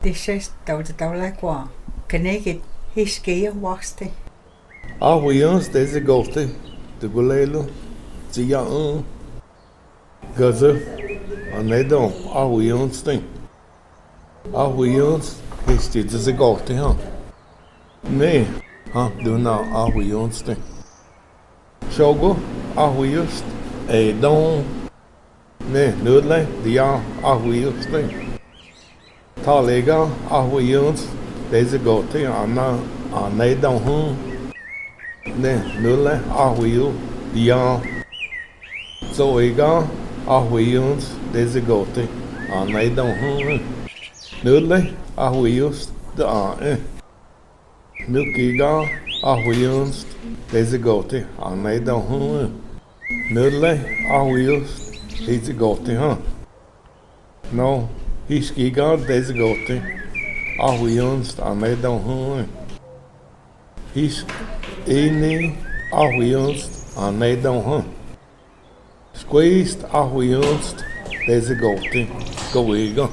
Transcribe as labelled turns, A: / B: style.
A: This tàu lại qua cái này cái history waxte
B: Arhuians deze golte, de golelo, tia gaza, anedon, arhuians tem. Arhuians, este deze golte, ha. Ne, ha, do na arhuians tem. Shogo, arhuians, don, ne, nudle, dia, arhuians tem. Talega, arhuians, deze golte, anedon, ne, nudle, arhuians, dia, zoega, arhuians, deze golte, anedon, nudle, arhuians, de Nukiga, arhuians, deze gote, anedon, nudle, arhuians, deze gote, ha. No, hiskiga, deze gote, arhuians, anedon, Hisk, ene, arhuians, anedon, Squeezed, arhuians, deze gote, goega.